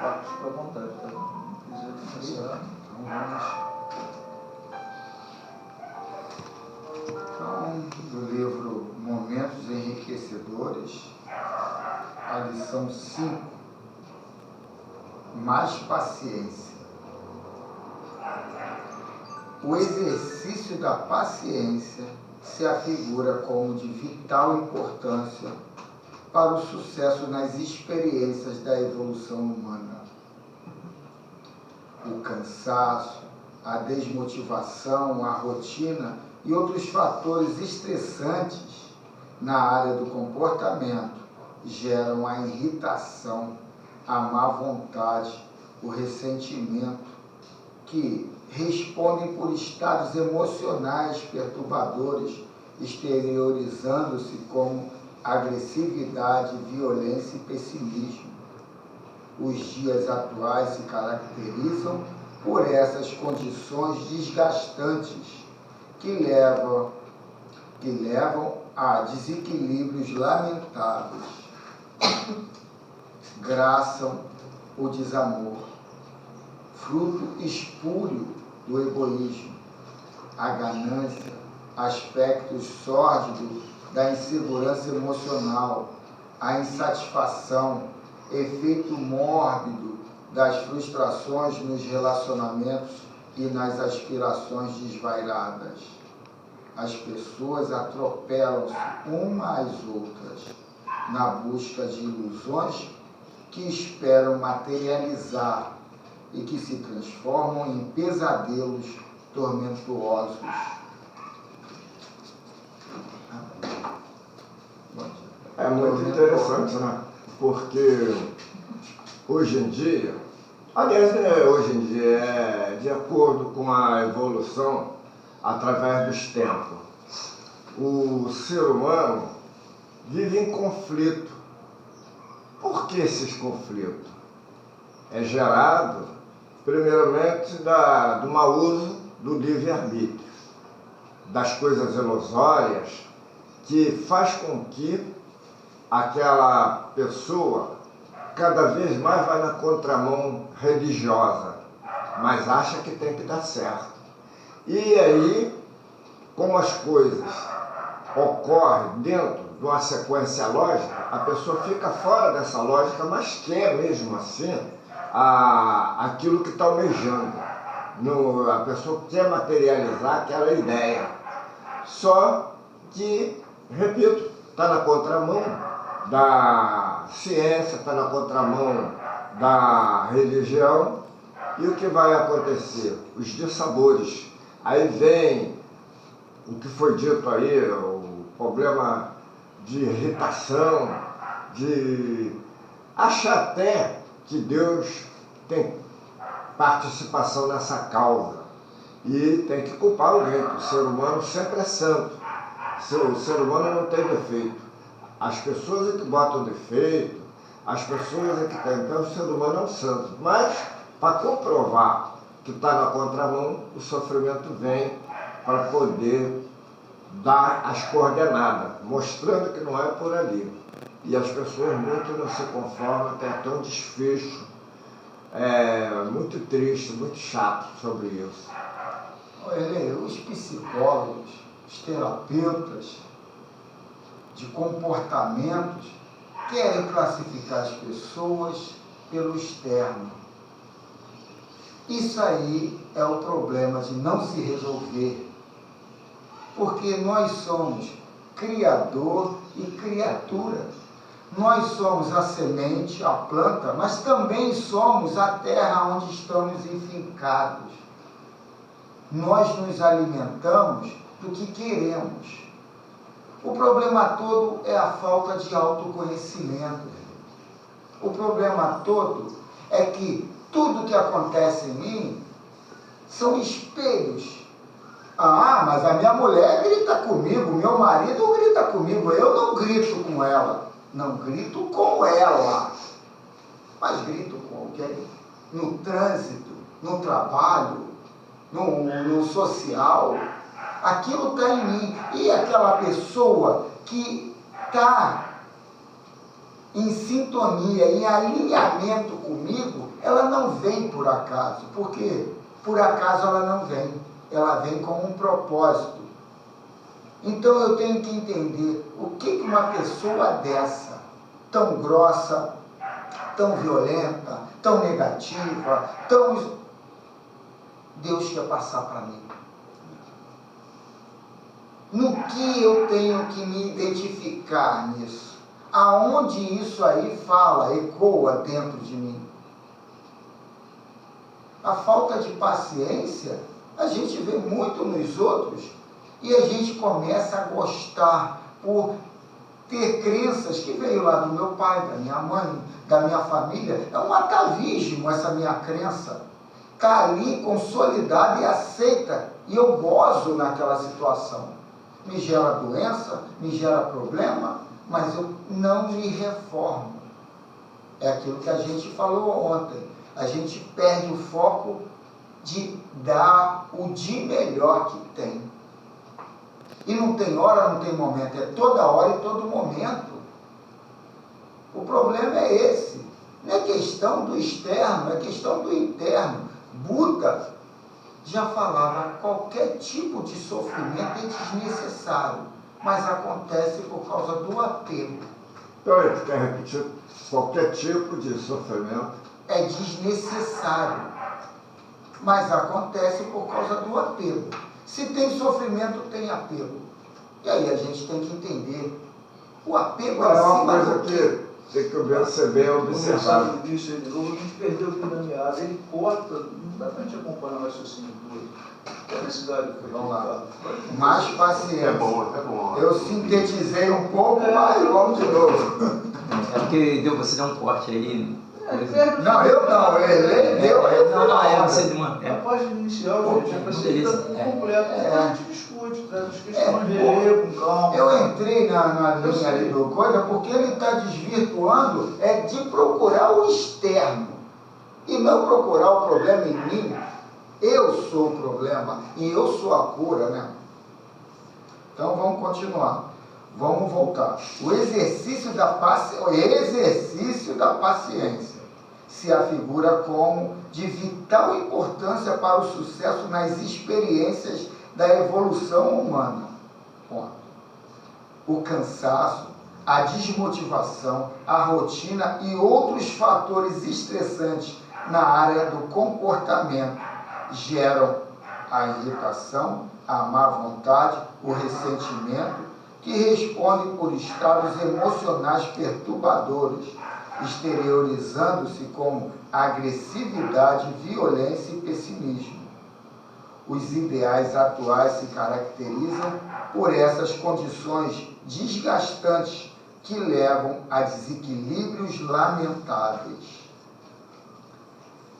Fica à vontade, tá? Se quiser começar, Então, do livro Momentos Enriquecedores, a lição 5, mais paciência. O exercício da paciência se afigura como de vital importância para o sucesso nas experiências da evolução humana. O cansaço, a desmotivação, a rotina e outros fatores estressantes na área do comportamento geram a irritação, a má vontade, o ressentimento, que respondem por estados emocionais perturbadores, exteriorizando-se como agressividade, violência e pessimismo. Os dias atuais se caracterizam por essas condições desgastantes que levam a desequilíbrios lamentáveis, graçam o desamor, fruto espúrio do egoísmo, a ganância, aspectos sórdidos da insegurança emocional, a insatisfação, efeito mórbido das frustrações nos relacionamentos e nas aspirações desvairadas. As pessoas atropelam-se umas às outras na busca de ilusões que esperam materializar e que se transformam em pesadelos tormentosos. É muito interessante, né? Porque hoje em dia, hoje em dia é de acordo com a evolução através dos tempos, o ser humano vive em conflito. Por que esses conflitos? É gerado, primeiramente, do mau uso do livre-arbítrio, das coisas ilusórias, que faz com que aquela pessoa cada vez mais vai na contramão religiosa, mas acha que tem que dar certo. E aí, como as coisas ocorrem dentro de uma sequência lógica, a pessoa fica fora dessa lógica, mas quer mesmo assim aquilo que está almejando. A pessoa quer materializar aquela ideia. Só que, repito, está na contramão da ciência, está na contramão da religião. E o que vai acontecer? Os dissabores. Aí vem o que foi dito aí, o problema de irritação, de achar até que Deus tem participação nessa causa e tem que culpar alguém, porque o ser humano sempre é santo. O ser humano não tem defeito. As pessoas é que botam defeito, as pessoas é que tem. Então o ser humano é um santo. Mas, para comprovar que está na contramão, o sofrimento vem para poder dar as coordenadas, mostrando que não é por ali. E as pessoas muito não se conformam, tem até um desfecho muito triste, muito chato sobre isso. Os psicólogos, os terapeutas de comportamentos querem classificar as pessoas pelo externo. Isso aí é o problema de não se resolver, porque nós somos criador e criatura. Nós somos a semente, a planta, mas também somos a terra onde estamos enfincados. Nós nos alimentamos do que queremos. O problema todo é a falta de autoconhecimento. O problema todo é que tudo que acontece em mim são espelhos. Ah, mas a minha mulher grita comigo, meu marido grita comigo, eu não grito com ela. Não grito com ela, mas grito com alguém. No trânsito, no trabalho, no social, aquilo está em mim. E aquela pessoa que está em sintonia, em alinhamento comigo, ela não vem por acaso. Por quê? Por acaso ela não vem. Ela vem com um propósito. Então eu tenho que entender o que uma pessoa dessa, tão grossa, tão violenta, tão negativa, Deus quer passar para mim. No que eu tenho que me identificar nisso? Aonde isso aí fala, ecoa dentro de mim? A falta de paciência, a gente vê muito nos outros e a gente começa a gostar por ter crenças que veio lá do meu pai, da minha mãe, da minha família. É um atavismo essa minha crença. Está ali consolidada e aceita, e eu gozo naquela situação. Me gera doença, me gera problema, mas eu não me reformo. É aquilo que a gente falou ontem. A gente perde o foco de dar o de melhor que tem. E não tem hora, não tem momento, é toda hora e todo momento. O problema é esse. Não é questão do externo, é questão do interno. Buda já falava, qualquer tipo de sofrimento é desnecessário, mas acontece por causa do apego. Então, ele quer repetir, qualquer tipo de sofrimento É desnecessário, mas acontece por causa do apego. Se tem sofrimento, tem apego. E aí a gente tem que entender. O apego é uma acima coisa do que tem que ser bem observado. Conversando disso aí de novo, a gente perdeu o fio da meada, ele corta, não dá pra gente acompanhar o raciocínio todo. Qual a necessidade que foi? Vamos lá. Mais paciência. É bom. Eu sintetizei um pouco, mas vamos de novo. É porque você deu um corte aí. Não, eu não, ele deu. Você deu uma. A página inicial, gente, é para ser Beleza. completo. A gente discute, traz as questões de relevo, com calma. Eu entrei na linha ali do coisa porque ele está desvirtuando de procurar o externo e não procurar o problema em mim. Eu sou o problema e eu sou a cura, né? Então vamos continuar. Vamos voltar. O exercício da paciência se afigura como de vital importância para o sucesso nas experiências da evolução humana. Ponto. O cansaço, a desmotivação, a rotina e outros fatores estressantes na área do comportamento geram a irritação, a má vontade, o ressentimento, que respondem por estados emocionais perturbadores, exteriorizando-se como agressividade, violência e pessimismo. Os ideais atuais se caracterizam por essas condições desgastantes que levam a desequilíbrios lamentáveis.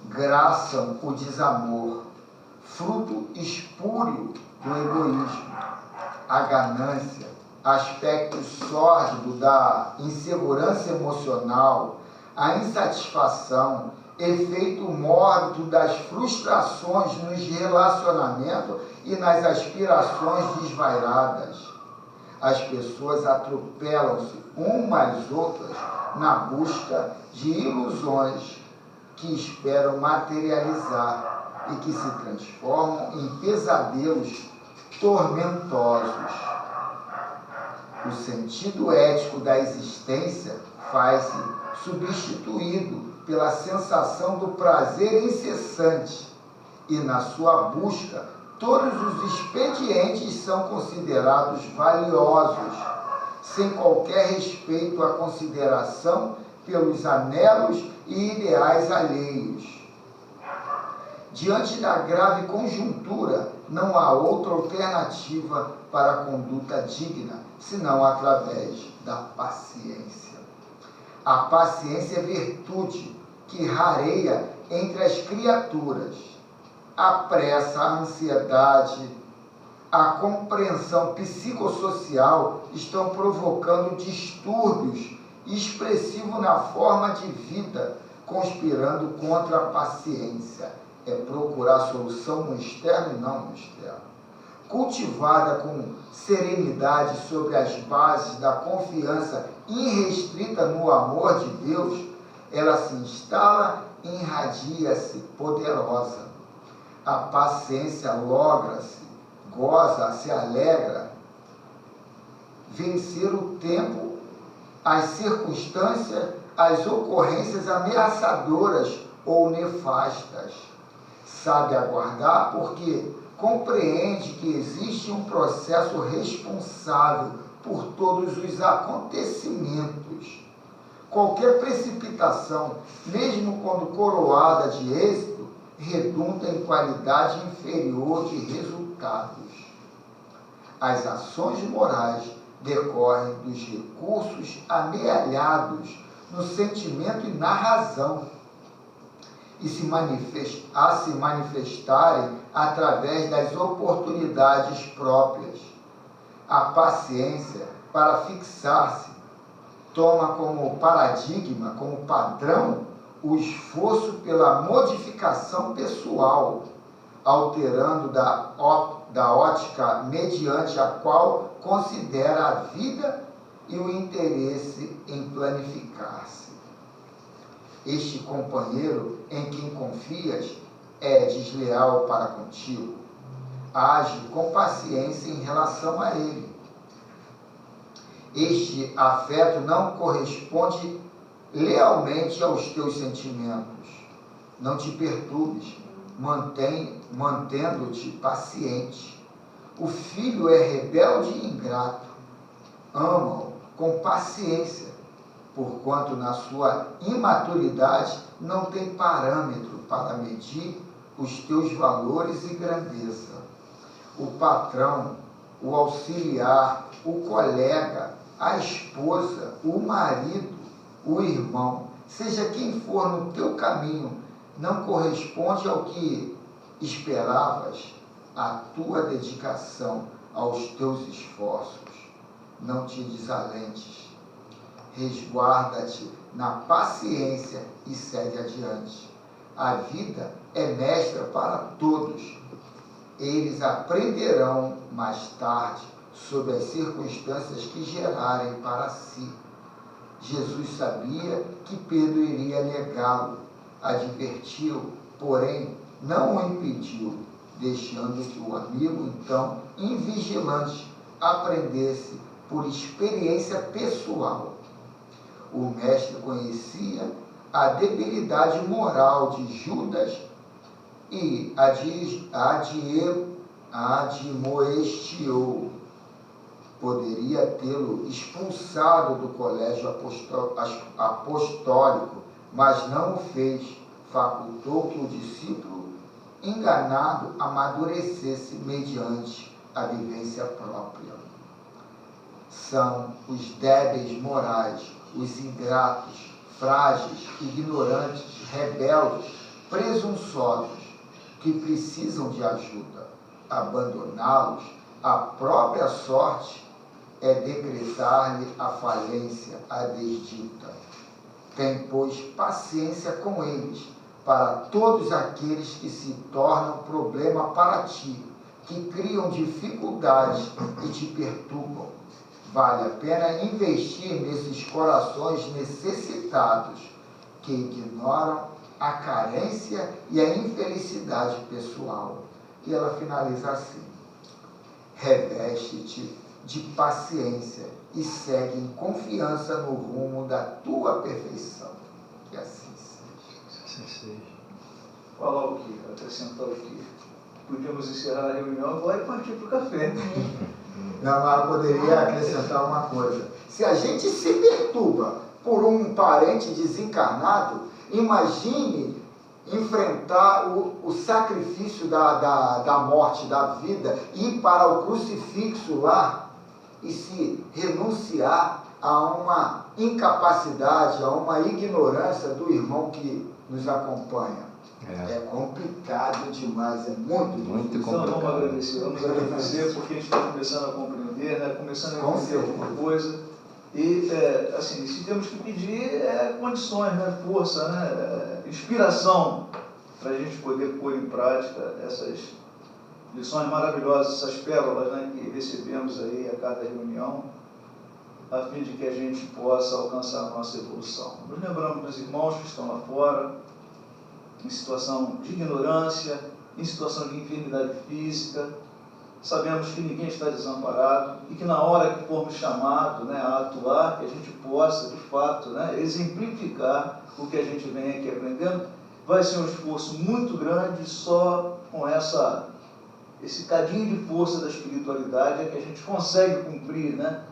Graçam o desamor, fruto espúrio do egoísmo, a ganância, aspecto sórdido da insegurança emocional, a insatisfação, efeito mórbido das frustrações nos relacionamentos e nas aspirações desvairadas. As pessoas atropelam-se umas às outras na busca de ilusões que esperam materializar e que se transformam em pesadelos tormentosos. O sentido ético da existência faz-se substituído pela sensação do prazer incessante e, na sua busca, todos os expedientes são considerados valiosos, sem qualquer respeito à consideração pelos anelos e ideais alheios. Diante da grave conjuntura, não há outra alternativa para a conduta digna, senão através da paciência. A paciência é virtude que rareia entre as criaturas. A pressa, a ansiedade, a compreensão psicossocial estão provocando distúrbios expressivos na forma de vida, conspirando contra a paciência. É procurar solução no externo e não no externo. cultivada com serenidade sobre as bases da confiança irrestrita no amor de Deus, ela se instala e irradia-se poderosa. A paciência logra-se, goza, se alegra. Vencer o tempo, as circunstâncias, as ocorrências ameaçadoras ou nefastas. Sabe aguardar porque compreende que existe um processo responsável por todos os acontecimentos. Qualquer precipitação, mesmo quando coroada de êxito, redunda em qualidade inferior de resultados. As ações morais decorrem dos recursos amealhados no sentimento e na razão, e a se manifestarem através das oportunidades próprias. A paciência, para fixar-se, toma como paradigma, como padrão, o esforço pela modificação pessoal, alterando da ótica mediante a qual considera a vida e o interesse em planificar-se. Este companheiro em quem confias é desleal para contigo. Age com paciência em relação a ele. Este afeto não corresponde lealmente aos teus sentimentos. Não te perturbes, mantendo-te paciente. O filho é rebelde e ingrato. Ama-o com paciência, porquanto na sua imaturidade não tem parâmetro para medir os teus valores e grandeza. O patrão, o auxiliar, o colega, a esposa, o marido, o irmão, seja quem for no teu caminho, não corresponde ao que esperavas, a tua dedicação aos teus esforços. Não te desalentes. Resguarda-te na paciência e segue adiante. A vida é mestra para todos. Eles aprenderão mais tarde sobre as circunstâncias que gerarem para si. Jesus sabia que Pedro iria negá-lo, advertiu, porém não o impediu, deixando que o amigo, então, invigilante, aprendesse por experiência pessoal. O mestre conhecia a debilidade moral de Judas e admoestiou. Poderia tê-lo expulsado do colégio apostólico, mas não o fez. Facultou que o discípulo, enganado, amadurecesse mediante a vivência própria. São os débeis morais, os ingratos, frágeis, ignorantes, rebeldes, presunçosos, que precisam de ajuda. Abandoná-los à própria sorte é decretar-lhe a falência, a desdita. Tem, pois, paciência com eles, para todos aqueles que se tornam problema para ti, que criam dificuldades e te perturbam. Vale a pena investir nesses corações necessitados, que ignoram a carência e a infelicidade pessoal. E ela finaliza assim: reveste-te de paciência e segue em confiança no rumo da tua perfeição. Que assim seja. Falar o quê? Acrescentar o quê? Podíamos encerrar a reunião agora e partir para o café. Não, mas eu poderia acrescentar uma coisa. Se a gente se perturba por um parente desencarnado, imagine enfrentar o sacrifício da morte, da vida, ir para o crucifixo lá e se renunciar a uma incapacidade, a uma ignorância do irmão que nos acompanha. É complicado demais, é muito difícil. Então vamos agradecer porque a gente está começando a compreender, né? Começando a entender alguma coisa. E, assim, se temos que pedir condições, né? Força, né? Inspiração para a gente poder pôr em prática lições maravilhosas, essas pérolas, né, que recebemos aí a cada reunião, a fim de que a gente possa alcançar a nossa evolução. Nos lembramos dos irmãos que estão lá fora, em situação de ignorância, em situação de enfermidade física. Sabemos que ninguém está desamparado e que na hora que formos chamados, né, a atuar, que a gente possa, de fato, né, exemplificar o que a gente vem aqui aprendendo. Vai ser um esforço muito grande, só com esse cadinho de força da espiritualidade é que a gente consegue cumprir, né,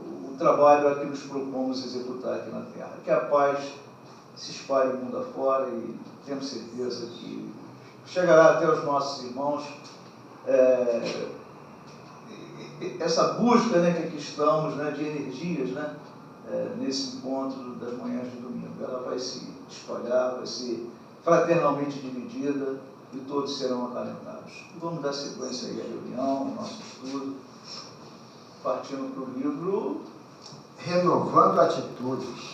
o trabalho a que nos propomos executar aqui na Terra. Que a paz se espalhe o mundo afora e temos certeza que chegará até os nossos irmãos essa busca, né, que aqui estamos, né, de energias, né, nesse encontro das manhãs de domingo. Ela vai se espalhar, vai ser fraternalmente dividida e todos serão acalentados. Vamos dar sequência aí à reunião, ao nosso estudo, partindo para o livro Renovando Atitudes.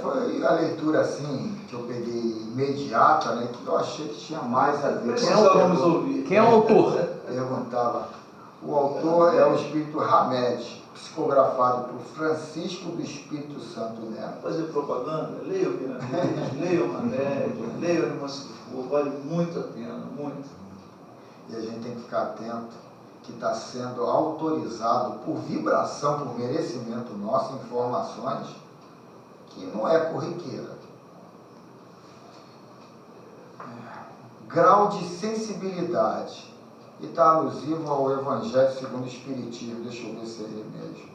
Foi a leitura assim que eu peguei imediata, né, que eu achei que tinha mais a ver. Precisávamos ouvir. Quem é o autor? Perguntava. O autor é o Espírito Hamed, psicografado por Francisco do Espírito Santo Neto. Fazer propaganda, leia o Mirandês, leia o Hamed, leia o Irmãos que For, vale muito a pena, muito. E a gente tem que ficar atento que está sendo autorizado por vibração, por merecimento nosso, informações que não é corriqueira. Grau de sensibilidade. E está alusivo ao Evangelho segundo o Espiritismo. Deixa eu ver se é ele mesmo.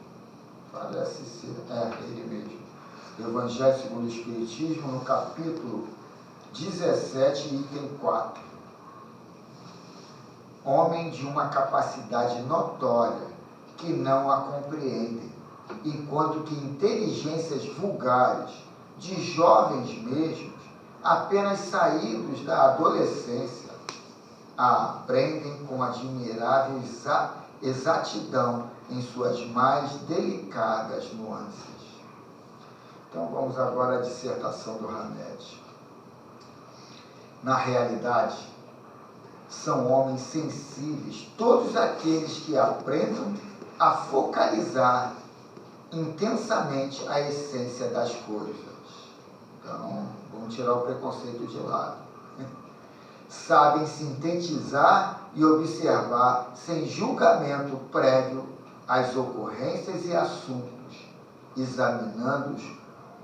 Parece ser. Ele mesmo. Evangelho segundo o Espiritismo, no capítulo 17, item 4. Homem de uma capacidade notória que não a compreendem, enquanto que inteligências vulgares, de jovens mesmos, apenas saídos da adolescência, a aprendem com admirável exatidão em suas mais delicadas nuances. Então vamos agora à dissertação do Hamed. Na realidade, são homens sensíveis todos aqueles que aprendam a focalizar intensamente a essência das coisas. Então, vamos tirar o preconceito de lado. Sabem sintetizar e observar sem julgamento prévio as ocorrências e assuntos, examinando-os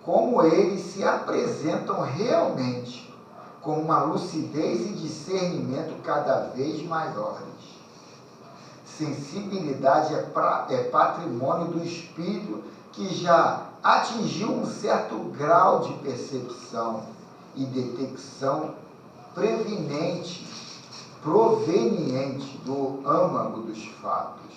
como eles se apresentam realmente, com uma lucidez e discernimento cada vez maiores. Sensibilidade é patrimônio do espírito que já atingiu um certo grau de percepção e detecção proveniente do âmago dos fatos.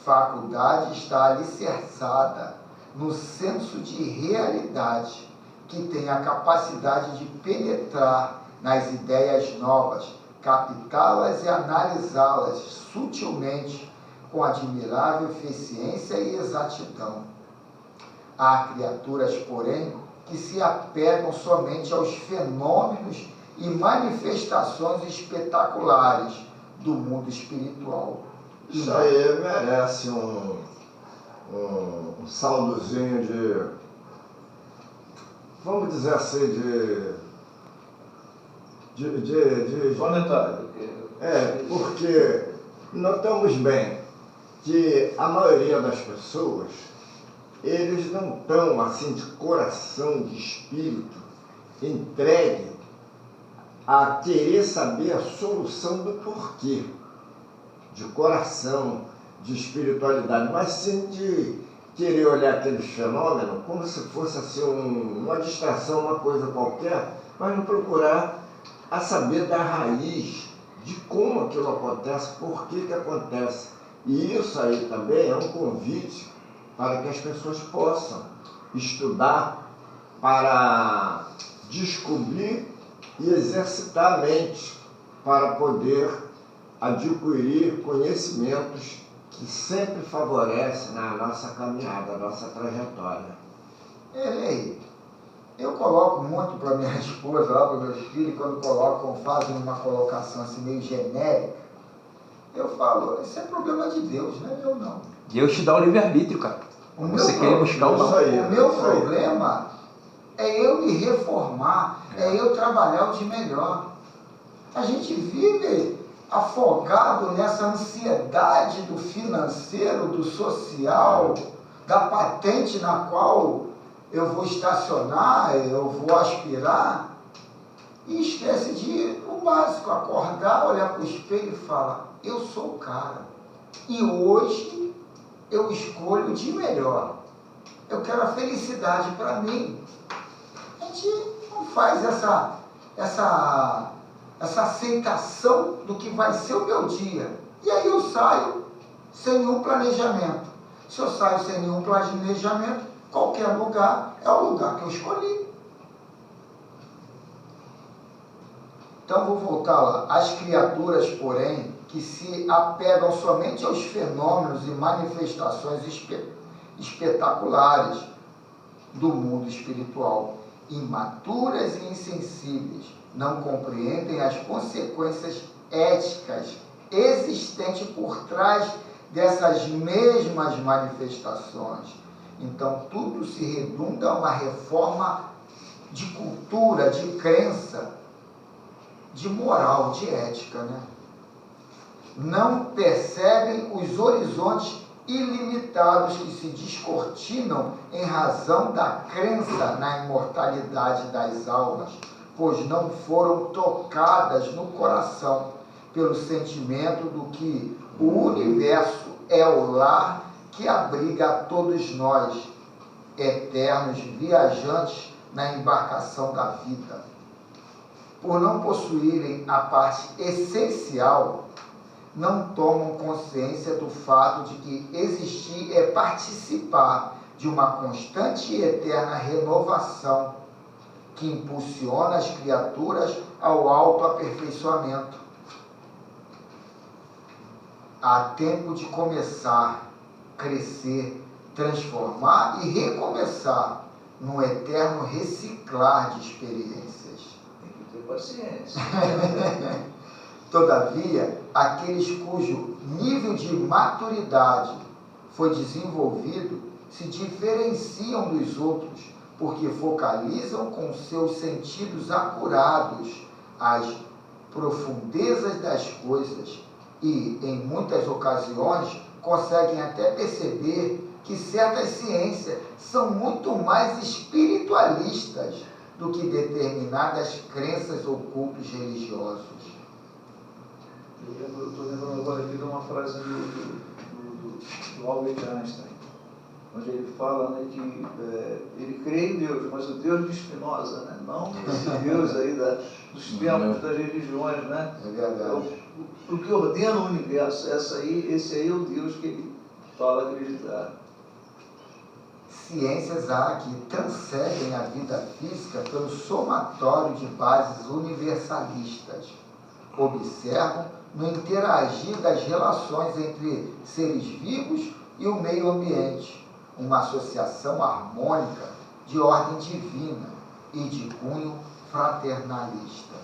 Faculdade está alicerçada no senso de realidade, que tem a capacidade de penetrar nas ideias novas, captá-las e analisá-las sutilmente, com admirável eficiência e exatidão. Há criaturas, porém, que se apegam somente aos fenômenos e manifestações espetaculares do mundo espiritual. Isso aí merece um saldozinho de, vamos dizer assim, de Comentário. porque notamos bem que a maioria das pessoas, eles não estão assim de coração, de espírito, entregue a querer saber a solução do porquê, de coração, de espiritualidade, mas sim de querer olhar aqueles fenômenos como se fosse assim uma distração, uma coisa qualquer, mas não procurar a saber da raiz de como aquilo acontece, por que acontece. E isso aí também é um convite para que as pessoas possam estudar para descobrir e exercitar a mente para poder adquirir conhecimentos que sempre favorecem na nossa caminhada, a nossa trajetória. Eu coloco muito para minha esposa, lá para meus filhos, quando fazem uma colocação assim meio genérica, eu falo, isso é problema de Deus, não é meu não. Deus te dá o livre-arbítrio, cara. O Você quer buscar o Isso aí, o meu isso aí. problema é eu me reformar, é eu trabalhar o de melhor. A gente vive afogado nessa ansiedade do financeiro, do social, da patente na qual eu vou estacionar, eu vou aspirar, e esquece de o básico, acordar, olhar para o espelho e falar, eu sou o cara, e hoje eu escolho o de melhor, eu quero a felicidade para mim. A gente não faz essa aceitação do que vai ser o meu dia, e aí eu saio sem nenhum planejamento. Se eu saio sem nenhum planejamento, qualquer lugar é o lugar que eu escolhi. Então vou voltar lá. As criaturas, porém, que se apegam somente aos fenômenos e manifestações espetaculares do mundo espiritual, imaturas e insensíveis, não compreendem as consequências éticas existentes por trás dessas mesmas manifestações. Então, tudo se redunda a uma reforma de cultura, de crença, de moral, de ética, né? Não percebem os horizontes ilimitados que se descortinam em razão da crença na imortalidade das almas, pois não foram tocadas no coração pelo sentimento do que o universo é o lar que abriga a todos nós, eternos viajantes na embarcação da vida. Por não possuírem a parte essencial, não tomam consciência do fato de que existir é participar de uma constante e eterna renovação que impulsiona as criaturas ao autoaperfeiçoamento. Há tempo de começar, crescer, transformar e recomeçar num eterno reciclar de experiências. Tem que ter paciência. Todavia, aqueles cujo nível de maturidade foi desenvolvido se diferenciam dos outros, porque focalizam com seus sentidos acurados as profundezas das coisas e, em muitas ocasiões, conseguem até perceber que certas ciências são muito mais espiritualistas do que determinadas crenças ou cultos religiosos. Eu estou lembrando agora aqui de uma frase do Albert Einstein, onde ele fala, né, que ele crê em Deus, mas o Deus de Spinoza, né, não esse Deus aí dos tempos das religiões, né? É verdade. O que ordena o universo, esse aí é o Deus que ele fala acreditar. Ciências há que transcendem a vida física pelo somatório de bases universalistas. Observam no interagir das relações entre seres vivos e o meio ambiente, uma associação harmônica de ordem divina e de cunho fraternalista.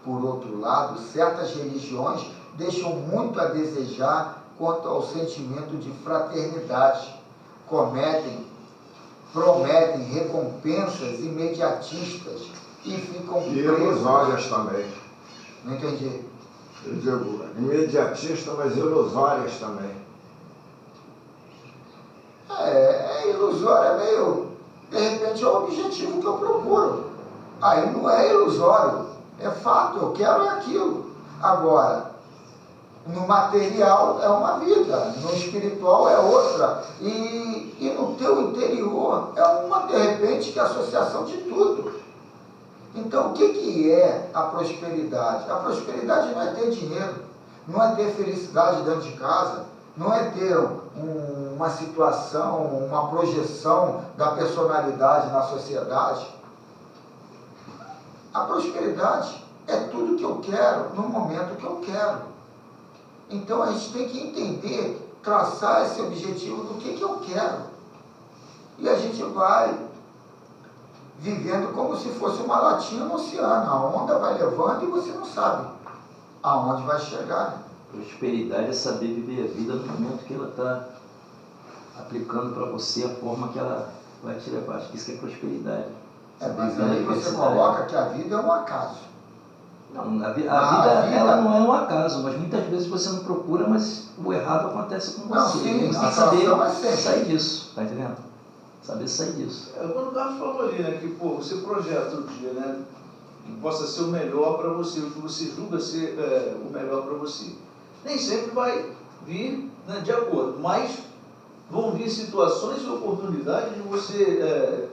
Por outro lado, certas religiões deixam muito a desejar quanto ao sentimento de fraternidade, prometem recompensas imediatistas e ficam E presos. ilusórias também. Não entendi. Eu digo, imediatista, mas ilusórias também. É ilusório, é meio... De repente é o objetivo que eu procuro. Aí não é ilusório, é fato, eu quero aquilo. Agora, no material é uma vida, no espiritual é outra. E no teu interior é uma, de repente, que é associação de tudo. Então, o que é a prosperidade? A prosperidade não é ter dinheiro, não é ter felicidade dentro de casa, não é ter uma situação, uma projeção da personalidade na sociedade. A prosperidade é tudo que eu quero, no momento que eu quero. Então, a gente tem que entender, traçar esse objetivo do que eu quero. E a gente vai vivendo como se fosse uma latinha no oceano. A onda vai levando e você não sabe aonde vai chegar. Né? Prosperidade é saber viver a vida no momento que ela está aplicando para você a forma que ela vai te levar. Acho que isso que é prosperidade. Mas aí você coloca que a vida é um acaso. Não, a vida ela não é um acaso, mas muitas vezes você não procura, mas o errado acontece com você. Não, sim, você a tem que saber situação é sempre. sair disso, tá entendendo? Saber sair disso. Quando o Carlos falou ali, né, que pô, você projeta o dia, né, que possa ser o melhor para você, o que você julga ser o melhor para você. Nem sempre vai vir, né, de acordo, mas vão vir situações e oportunidades de você...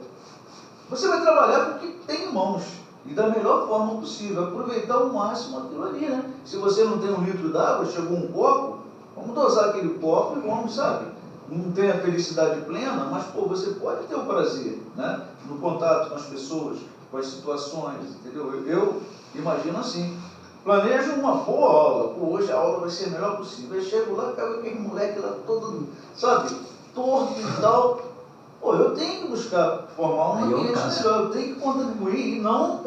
você vai trabalhar com o que tem em mãos e da melhor forma possível, aproveitar ao máximo aquilo ali, né? Se você não tem 1 litro d'água, chegou um copo, vamos dosar aquele copo e vamos, sabe? Não tem a felicidade plena, mas pô, você pode ter o prazer, né? No contato com as pessoas, com as situações, entendeu? Eu imagino assim, planejo uma boa aula, pô, hoje a aula vai ser a melhor possível, aí chego lá, pego aquele moleque lá todo, sabe, torto e tal. Pô, eu tenho que buscar formar um ambiente melhor, eu tenho que contribuir e não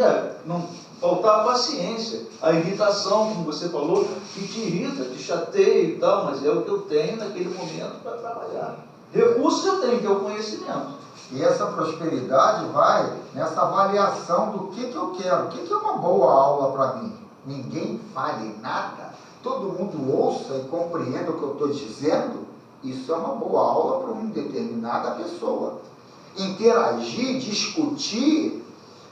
faltar a paciência, a irritação, como você falou, que te irrita, te chateia e tal, mas é o que eu tenho naquele momento para trabalhar. Recursos eu tenho, que é o conhecimento. E essa prosperidade vai nessa avaliação do que eu quero, o que é uma boa aula para mim. Ninguém fale nada, todo mundo ouça e compreenda o que eu estou dizendo. Isso é uma boa aula para uma determinada pessoa. Interagir, discutir,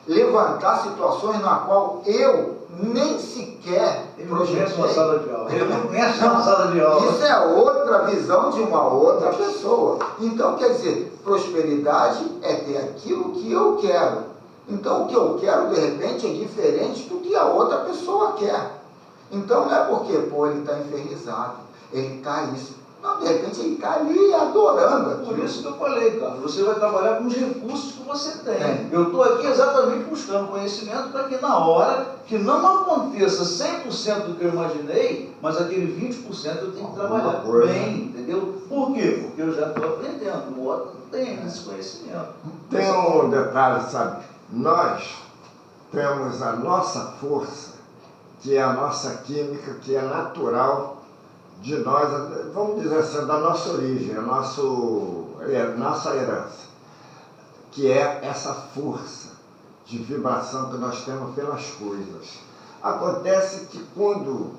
levantar situações na qual eu nem sequer projetei. Uma sala de aula. Ele não conhece uma sala de aula. Isso é outra visão de uma outra pessoa. Então, quer dizer, prosperidade é ter aquilo que eu quero. Então, o que eu quero, de repente, é diferente do que a outra pessoa quer. Então, não é porque, pô, ele está infernizado, ele está isso. Não, de repente ele está ali adorando. Por isso que eu falei, cara, você vai trabalhar com os recursos que você tem. Eu estou aqui exatamente buscando conhecimento para que na hora que não aconteça 100% do que eu imaginei, mas aquele 20% eu tenho que trabalhar bem, entendeu? Por quê? Porque eu já estou aprendendo, o outro não tem esse conhecimento. Tem um detalhe, sabe? Nós temos a nossa força, que é a nossa química, que é natural de nós, vamos dizer assim, da nossa origem, nossa herança, que é essa força de vibração que nós temos pelas coisas. Acontece que quando,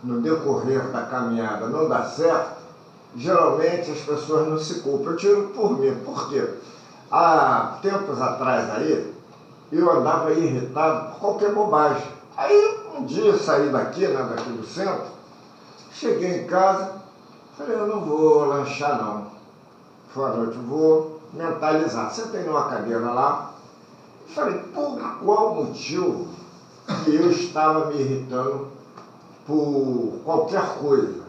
no decorrer da caminhada, não dá certo, geralmente as pessoas não se culpam. Eu tiro por mim, por quê? Há tempos atrás aí, eu andava irritado por qualquer bobagem. Aí um dia eu saí daqui, né, daqui do centro, cheguei em casa, falei, eu não vou lanchar não. Foi à noite, vou mentalizar. Sentei numa cadeira lá, falei, por qual motivo que eu estava me irritando por qualquer coisa?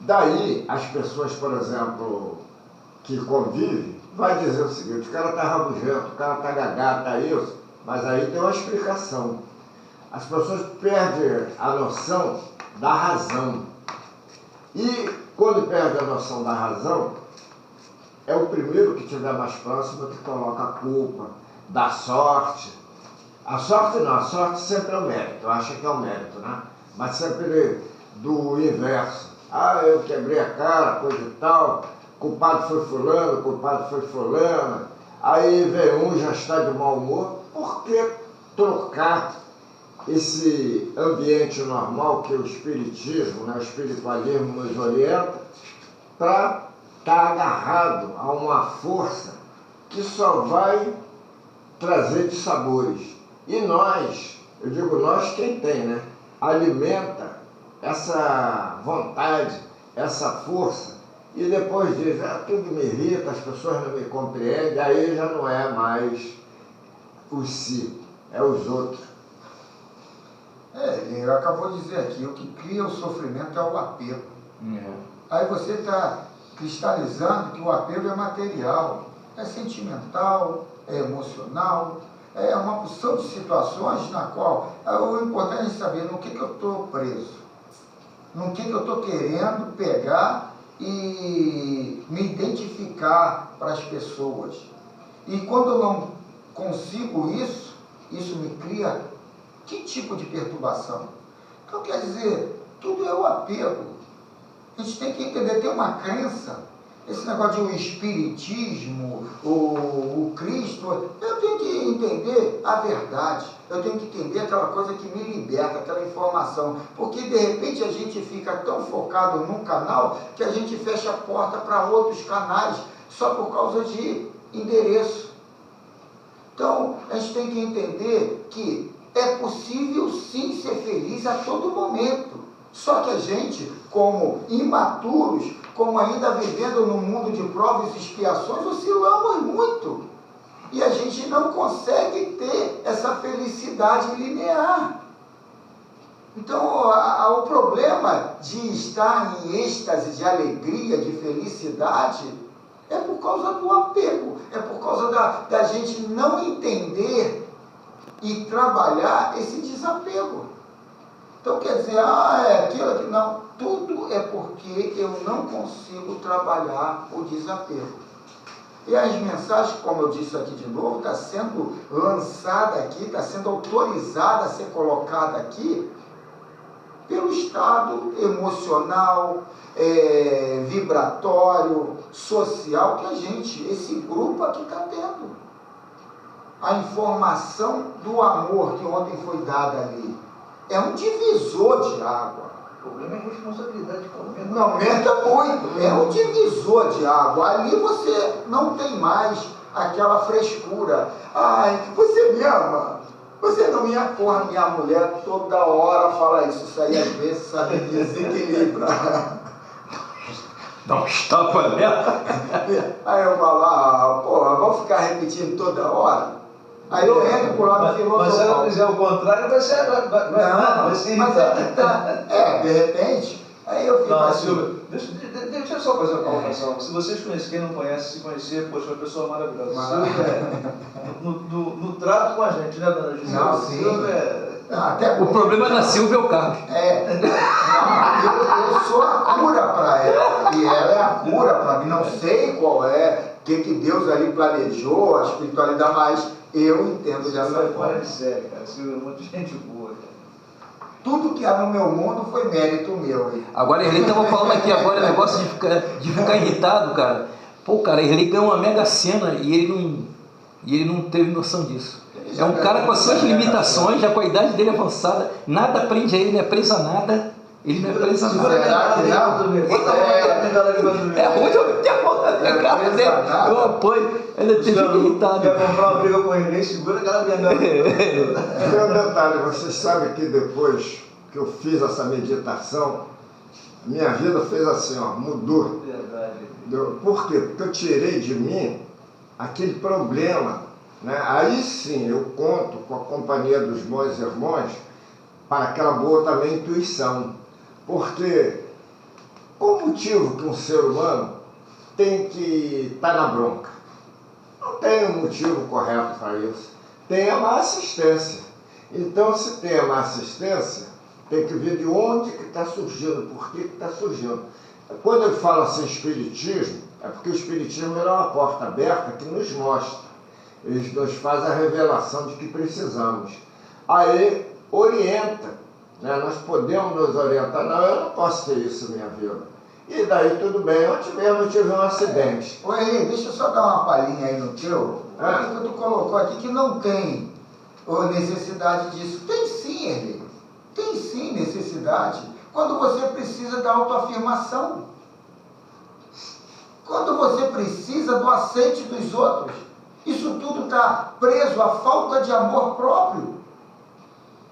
Daí, as pessoas, por exemplo, que convivem, vai dizer o seguinte, o cara está rabugento, o cara está gagá, está isso, mas aí tem uma explicação. As pessoas perdem a noção da razão. E quando perde a noção da razão, é o primeiro que estiver mais próximo que coloca a culpa, da sorte. A sorte não, a sorte sempre é o mérito, eu acho que é o mérito, né? Mas sempre do inverso. Ah, eu quebrei a cara, coisa e tal, culpado foi fulano, culpado foi fulana. Aí vem um, já está de mau humor. Por que trocar esse ambiente normal que o espiritismo, né, o espiritualismo nos orienta, para estar agarrado a uma força que só vai trazer dissabores? E nós, eu digo nós quem tem, né, alimenta essa vontade, essa força, e depois diz, tudo me irrita, as pessoas não me compreendem, aí já não é mais o si, é os outros. Ele acabou de dizer aqui, o que cria o sofrimento é o apego. Aí você está cristalizando que o apego é material, é sentimental, é emocional, é uma porção de situações na qual o importante é saber no que eu estou preso, no que eu estou querendo pegar e me identificar para as pessoas. E quando eu não consigo isso, isso me cria que tipo de perturbação? Então, quer dizer, tudo é o apego. A gente tem que entender, tem uma crença, esse negócio de o espiritismo, o Cristo, eu tenho que entender a verdade, eu tenho que entender aquela coisa que me liberta, aquela informação, porque de repente a gente fica tão focado num canal que a gente fecha a porta para outros canais, só por causa de endereço. Então, a gente tem que entender que é possível sim ser feliz a todo momento. Só que a gente, como imaturos, como ainda vivendo no mundo de provas e expiações, oscilamos muito. E a gente não consegue ter essa felicidade linear. Então, o problema de estar em êxtase, de alegria, de felicidade, é por causa do apego, é por causa da gente não entender e trabalhar esse desapego. Então, quer dizer, é aquilo que não, tudo é porque eu não consigo trabalhar o desapego. E as mensagens, como eu disse aqui de novo, está sendo lançada aqui, está sendo autorizada a ser colocada aqui pelo estado emocional, vibratório, social que a gente, esse grupo aqui está tendo. A informação do amor que ontem foi dada ali é um divisor de água. O problema é a responsabilidade que aumenta. Não aumenta muito, é um divisor de água. Ali você não tem mais aquela frescura. Ai, você me ama? Você não me acorda, minha mulher toda hora fala isso aí às vezes, sabe, desequilibra. Dá uns tapas nela. Aí eu falo, porra, vamos ficar repetindo toda hora? Aí eu entro pro lado filosofal. Mas se ela fizer o contrário, vai ser mas é que tá. De repente, aí eu fico não, assim. Silvia, deixa eu só fazer uma colocação. Se vocês conhecem, quem não conhece, se conhecer, poxa, uma pessoa maravilhosa. Silvia no trato com a gente, né, dona Gisele? Não, sim. Silvia Até O problema da Silvia é o carro. Eu sou a cura para ela, e ela é a cura para mim. Não sei qual é, o que Deus ali planejou, a espiritualidade, mas eu entendo dessa Silvia é fora forma. de série, cara. Silvia é muito gente boa, cara. Tudo que há no meu mundo foi mérito meu. Agora, Erlei estava falando aqui agora, o negócio de ficar irritado, cara. Pô, cara, Erlei ganhou uma mega cena e ele não teve noção disso. É um cara com as suas limitações, já com a idade dele avançada, nada prende a ele, não é preso a nada. Ele não é preso a nada. Será que não? É ruim eu meter a mão na cara dele, eu apoio, ainda teve fica irritado. Quer comprar uma briga com ele, segura aquela bengala. Tem um detalhe, vocês sabem que depois que eu fiz essa meditação, minha vida fez assim, ó, mudou. Verdade. Por quê? Porque eu tirei de mim aquele problema, né? Aí sim eu conto com a companhia dos bons irmãos para aquela boa também intuição. Porque qual o motivo que um ser humano tem que estar na bronca? Não tem um motivo correto para isso. Tem a má assistência. Então, se tem a má assistência, tem que ver de onde que está surgindo, por que está surgindo. Quando eu falo assim espiritismo, é porque o espiritismo é uma porta aberta que nos mostra. Ele nos faz a revelação de que precisamos. Aí orienta, né? Nós podemos nos orientar. Não, eu não posso ter isso na minha vida. E daí tudo bem, ontem mesmo eu tive um acidente. Ô Eli, deixa eu só dar uma palhinha aí no teu. Que tu colocou aqui que não tem necessidade disso. Tem sim, Eli. Tem sim necessidade. Quando você precisa da autoafirmação. Quando você precisa do aceite dos outros. Isso tudo está preso à falta de amor próprio.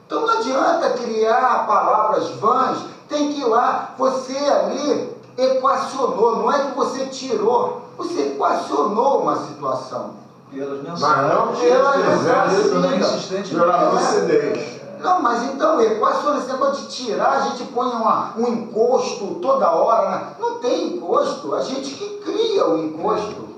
Então não adianta criar palavras vãs, tem que ir lá, você ali equacionou, não é que você tirou, você equacionou uma situação. Pelas Mas não que mensagens, insistente pela lucidez. Não, mas então equaciona, esse negócio de tirar, a gente põe um encosto toda hora, né? Não tem encosto, a gente que cria o encosto.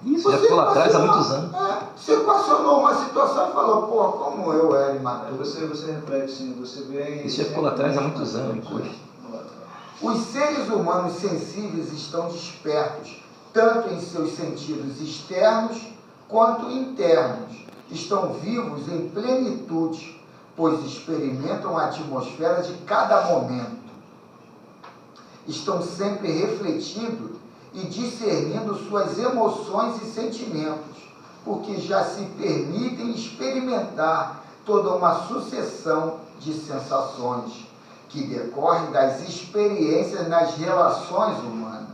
Isso já ficou lá atrás há muitos anos. Você equacionou uma situação e falou, pô, como eu era imaturo. Você reflete sim, você vem... Isso já ficou lá atrás há muitos anos. Os seres humanos sensíveis estão despertos, tanto em seus sentidos externos quanto internos. estão vivos em plenitude, pois experimentam a atmosfera de cada momento. Estão sempre refletindo e discernindo suas emoções e sentimentos, porque já se permitem experimentar toda uma sucessão de sensações que decorrem das experiências nas relações humanas.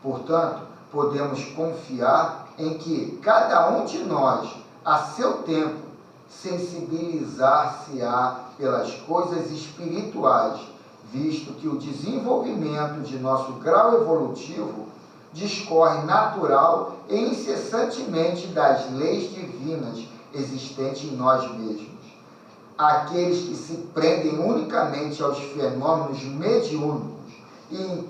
Portanto, podemos confiar em que cada um de nós, a seu tempo, sensibilizar-se-á pelas coisas espirituais, visto que o desenvolvimento de nosso grau evolutivo discorre natural e incessantemente das leis divinas existentes em nós mesmos. Aqueles que se prendem unicamente aos fenômenos mediúnicos e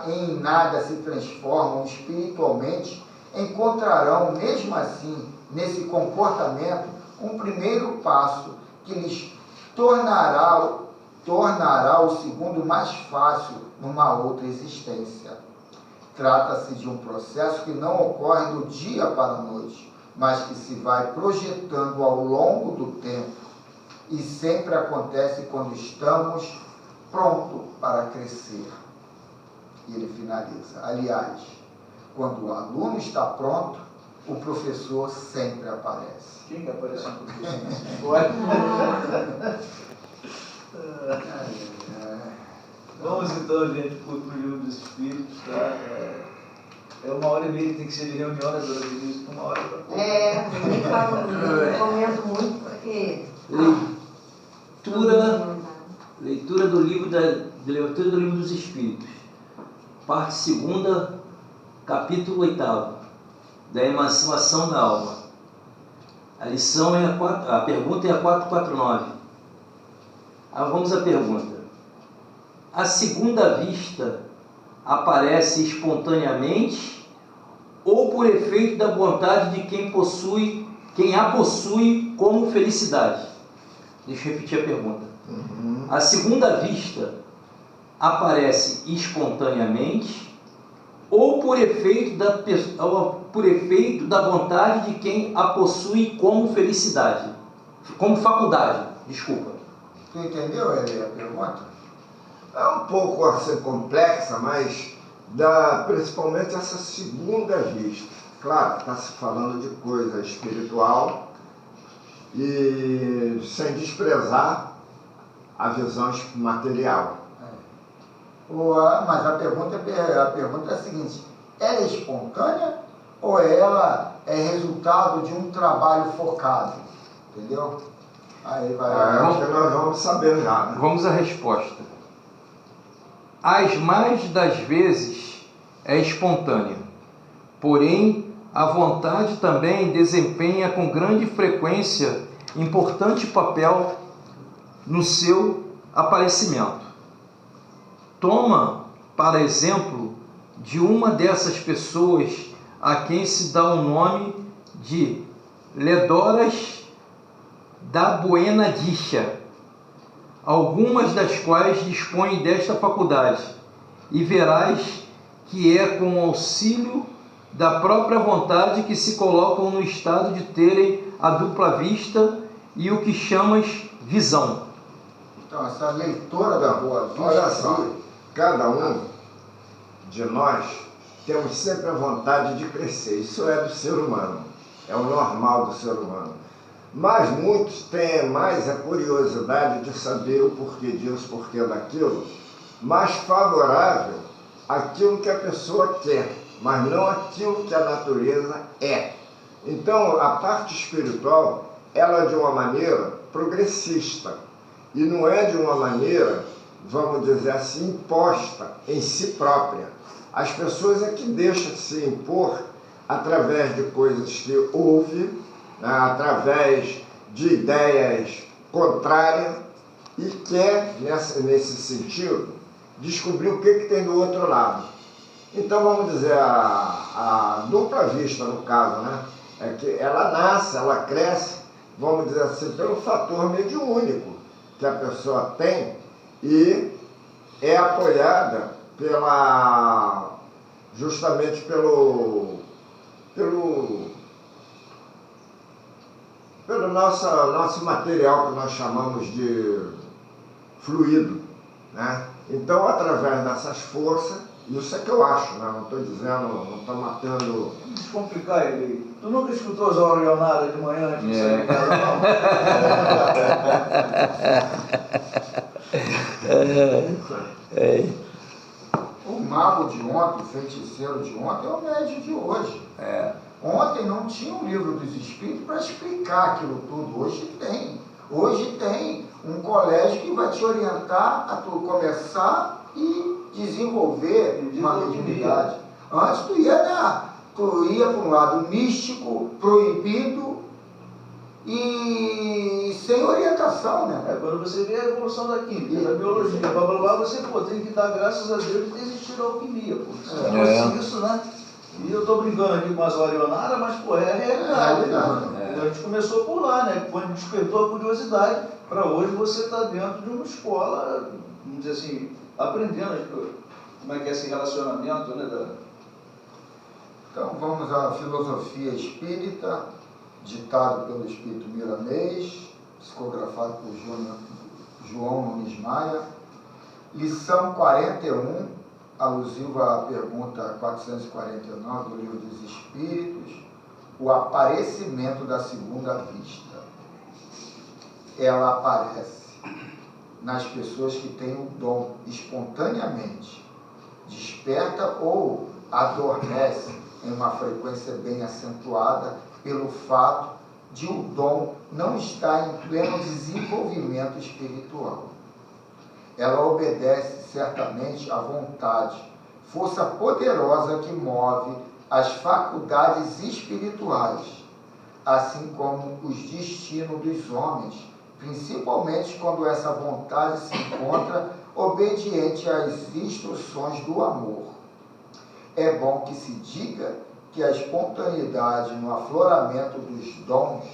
em nada se transformam espiritualmente, encontrarão, mesmo assim, nesse comportamento, um primeiro passo que lhes tornará o segundo mais fácil numa outra existência. Trata-se de um processo que não ocorre do dia para a noite, mas que se vai projetando ao longo do tempo e sempre acontece quando estamos prontos para crescer. E ele finaliza: aliás, quando o aluno está pronto, o professor sempre aparece. Quem que apareceu um professor nessa história? Vamos então, gente, para o livro dos Espíritos, tá? É 1h30 que tem que ser de reunião, né, Dona Denise? 1 hora para pouco. Eu comento muito porque... Leitura do livro dos Espíritos, parte 2ª, capítulo 8º, da emancipação da alma. A lição é a pergunta é a 449. Vamos à pergunta. A segunda vista aparece espontaneamente ou por efeito da vontade de quem a possui como felicidade? Deixa eu repetir a pergunta. A segunda vista aparece espontaneamente ou por efeito da vontade de quem a possui como felicidade, como faculdade, desculpa. Tu entendeu, Eli, a pergunta? É um pouco assim complexa, mas dá principalmente essa segunda vista. Claro, está se falando de coisa espiritual e sem desprezar a visão material. Mas a pergunta é a seguinte: ela é espontânea ou ela é resultado de um trabalho focado? Entendeu? Aí vai. Acho que nós vamos saber já, né? Vamos à resposta. As mais das vezes é espontânea, porém a vontade também desempenha com grande frequência importante papel no seu aparecimento. Toma, para exemplo, de uma dessas pessoas a quem se dá o nome de Ledoras da Buena Dicha, algumas das quais dispõem desta faculdade, e verás que é com o auxílio da própria vontade que se colocam no estado de terem a dupla vista e o que chamas visão. Então, essa leitora da Boa Vista... Olha só, cada um de nós temos sempre a vontade de crescer. Isso é do ser humano, é o normal do ser humano. Mas muitos têm mais a curiosidade de saber o porquê disso, porquê daquilo, mais favorável àquilo que a pessoa quer, mas não aquilo que a natureza é. Então, a parte espiritual, ela é de uma maneira progressista, e não é de uma maneira, vamos dizer assim, imposta em si própria. As pessoas é que deixam se impor através de coisas que ouvem, através de ideias contrárias, e quer, nesse sentido, descobrir o que tem do outro lado. Então, vamos dizer, a dupla vista, no caso, né, é que ela nasce, ela cresce, vamos dizer assim, pelo fator mediúnico que a pessoa tem e é apoiada justamente pelo pelo nosso material que nós chamamos de fluido, né? Então, através dessas forças, isso é que eu acho, né? Não estou dizendo, não estou matando... Vamos descomplicar ele. Tu nunca escutou os Orionara de manhã antes de sair de casa, não? O mago de ontem, o feiticeiro de ontem, é o médium de hoje. Ontem não tinha um livro dos espíritos para explicar aquilo tudo. Hoje tem. Hoje tem um colégio que vai te orientar a tu começar e desenvolver uma mediunidade. Antes tu ia para um lado místico, proibido e sem orientação, né? Quando você vê a evolução da química, da biologia, blá blá blá, você tem que dar graças a Deus de ter existido a alquimia. Se não fosse isso, né? E eu estou brincando aqui com as Orionaras, mas é a realidade. Né? A gente começou por lá, né? Quando despertou a curiosidade, para hoje você está dentro de uma escola, vamos dizer assim, aprendendo como é que é esse relacionamento, né? Então vamos à filosofia espírita, ditado pelo espírito milanês, psicografado por João Nunes Maia, lição 41, alusiva à pergunta 449 do Livro dos Espíritos, o aparecimento da segunda vista. Ela aparece nas pessoas que têm o dom espontaneamente, desperta ou adormece em uma frequência bem acentuada pelo fato de o dom não estar em pleno desenvolvimento espiritual. Ela obedece certamente à vontade, força poderosa que move as faculdades espirituais, assim como os destinos dos homens, principalmente quando essa vontade se encontra obediente às instruções do amor. É bom que se diga que a espontaneidade no afloramento dos dons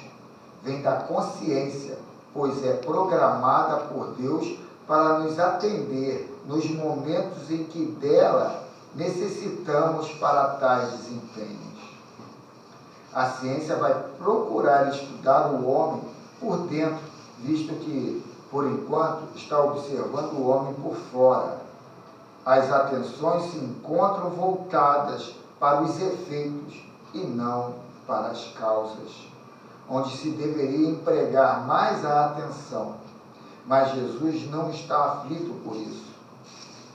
vem da consciência, pois é programada por Deus para nos atender nos momentos em que dela necessitamos para tais desempenhos. A ciência vai procurar estudar o homem por dentro, visto que, por enquanto, está observando o homem por fora. As atenções se encontram voltadas para os efeitos e não para as causas, onde se deveria empregar mais a atenção. Mas Jesus não está aflito por isso.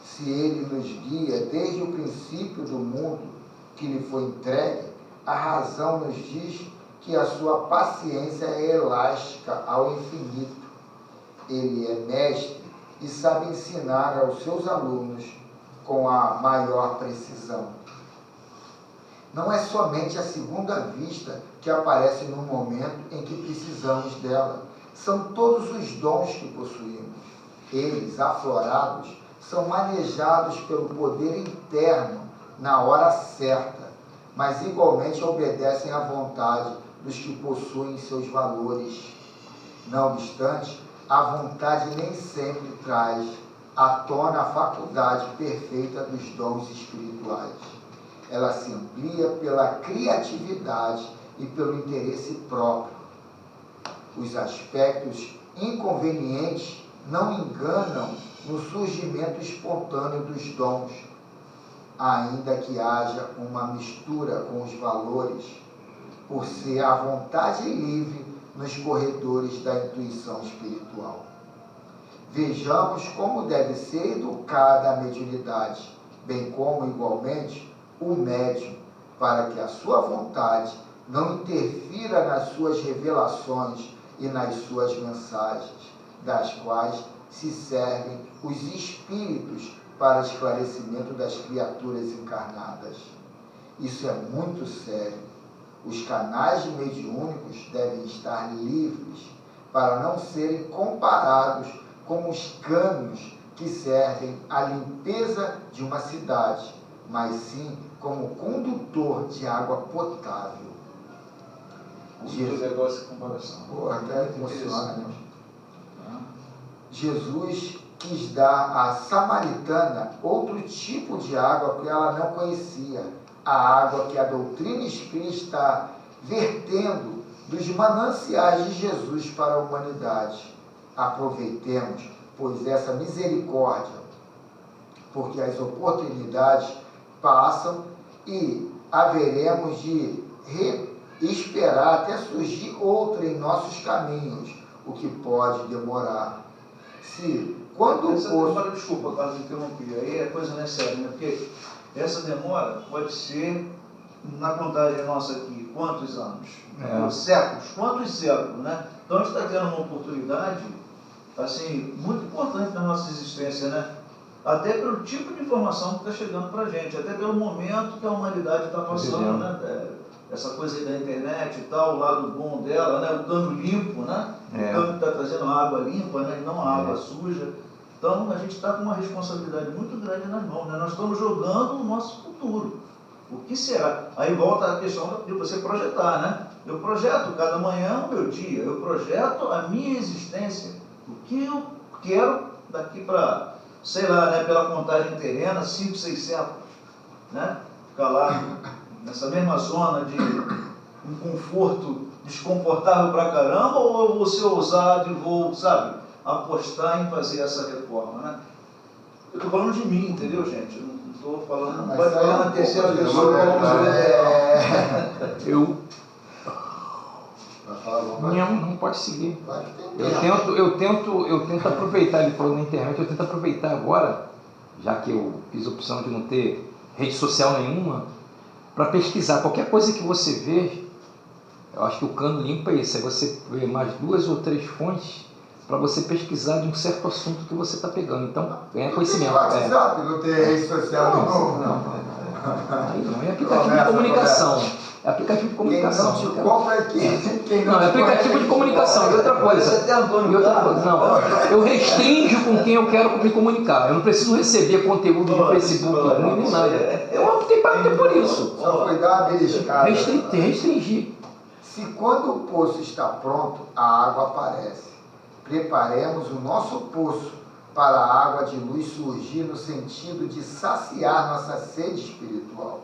Se ele nos guia desde o princípio do mundo que lhe foi entregue, a razão nos diz que a sua paciência é elástica ao infinito. Ele é mestre e sabe ensinar aos seus alunos com a maior precisão. Não é somente a segunda vista que aparece no momento em que precisamos dela. São todos os dons que possuímos. Eles, aflorados, são manejados pelo poder interno na hora certa, mas igualmente obedecem à vontade dos que possuem seus valores. Não obstante, a vontade nem sempre traz à tona a faculdade perfeita dos dons espirituais. Ela se amplia pela criatividade e pelo interesse próprio. Os aspectos inconvenientes não enganam no surgimento espontâneo dos dons, ainda que haja uma mistura com os valores, por ser a vontade livre nos corredores da intuição espiritual. Vejamos como deve ser educada a mediunidade, bem como, igualmente, o médium, para que a sua vontade não interfira nas suas revelações e nas suas mensagens, das quais se servem os espíritos para esclarecimento das criaturas encarnadas. Isso é muito sério. Os canais mediúnicos devem estar livres para não serem comparados com os canos que servem à limpeza de uma cidade, mas sim como condutor de água potável. Jesus, negócio de comparação. Pô, até emociona, né? Jesus quis dar à samaritana outro tipo de água que ela não conhecia, a água que a doutrina espírita está vertendo dos mananciais de Jesus para a humanidade. Aproveitemos, pois, essa misericórdia, porque as oportunidades passam e haveremos de esperar até surgir outra em nossos caminhos, o que pode demorar. Desculpa, Carlos, interromper. Aí a coisa não é séria, né? Porque essa demora pode ser, na contagem nossa aqui, quantos anos? Séculos. Quantos séculos, né? Então a gente está tendo uma oportunidade, assim, muito importante na nossa existência, né? Até pelo tipo de informação que está chegando para a gente, até pelo momento que a humanidade está passando, né? Essa coisa aí da internet e tal, o lado bom dela, né? O cano limpo, né? O cano que está trazendo água limpa, né? E não a água suja. Então a gente está com uma responsabilidade muito grande nas mãos, né? Nós estamos jogando o nosso futuro. O que será? Aí volta a questão de você projetar, né? Eu projeto cada manhã o meu dia, eu projeto a minha existência, o que eu quero daqui para, sei lá, né, pela contagem terrena, 500, 600, né? Ficar lá nessa mesma zona de um conforto desconfortável pra caramba, ou você ousar de voo, sabe, apostar em fazer essa reforma, né? Eu estou falando de mim, entendeu, gente? Eu não estou falando, não vai falar na terceira pessoa, Não pode seguir. Eu tento aproveitar, ele falou na internet, eu tento aproveitar agora, já que eu fiz a opção de não ter rede social nenhuma, para pesquisar qualquer coisa que você vê. Eu acho que o cano limpo é isso, é você ver mais 2 ou 3 fontes para você pesquisar de um certo assunto que você está pegando. Então, ganha conhecimento. Não tem WhatsApp, não tem rede social nenhuma. Não, é aplicativo de comunicação. É aplicativo de comunicação. Quem não te compra aqui. Não, é aplicativo de comunicação. E outra coisa. Não, eu restringo com quem eu quero me comunicar. Eu não preciso receber conteúdo do Facebook nem nada. Eu optei para ter por isso. Só foi dar uma beliscada. Restringir. Se quando o poço está pronto, a água aparece. Preparemos o nosso poço para a água de luz surgir no sentido de saciar nossa sede espiritual.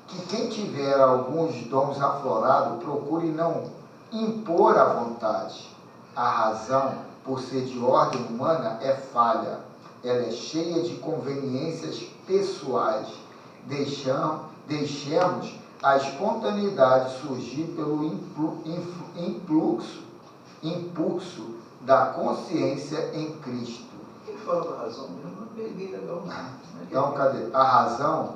Que quem tiver alguns dons aflorados, procure não impor a vontade. A razão, por ser de ordem humana, é falha. Ela é cheia de conveniências pessoais. Deixemos a espontaneidade surgir pelo impulso da consciência em Cristo. Quem fala da razão mesmo? Não peguei legal, não. Então, cadê? A razão,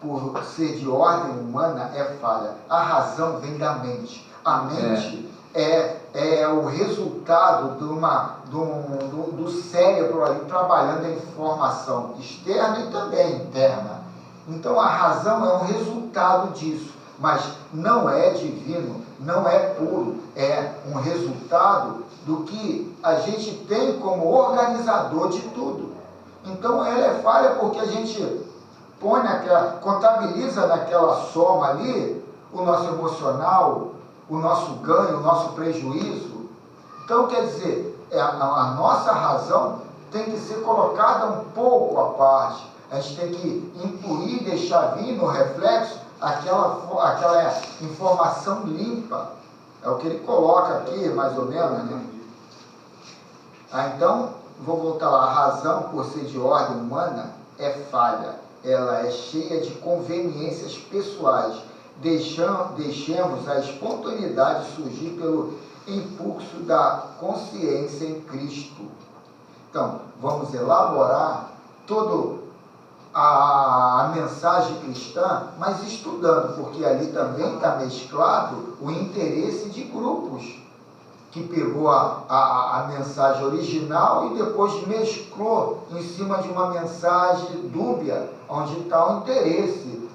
por ser de ordem humana, é falha. A razão vem da mente. A mente é o resultado do cérebro ali trabalhando a informação externa e também interna. Então a razão é um resultado disso, mas não é divino, não é puro, é um resultado do que a gente tem como organizador de tudo. Então ela é falha porque a gente contabiliza naquela soma ali o nosso emocional, o nosso ganho, o nosso prejuízo. Então, quer dizer, a nossa razão tem que ser colocada um pouco à parte. A gente tem que incluir, deixar vir no reflexo aquela informação limpa. É o que ele coloca aqui, mais ou menos, né? Então, vou voltar lá. A razão, por ser de ordem humana, é falha. Ela é cheia de conveniências pessoais. Deixemos a espontaneidade surgir pelo impulso da consciência em Cristo. Então, vamos elaborar toda a mensagem cristã, mas estudando, porque ali também está mesclado o interesse de grupos, que pegou a mensagem original e depois mesclou em cima de uma mensagem dúbia, onde está o interesse.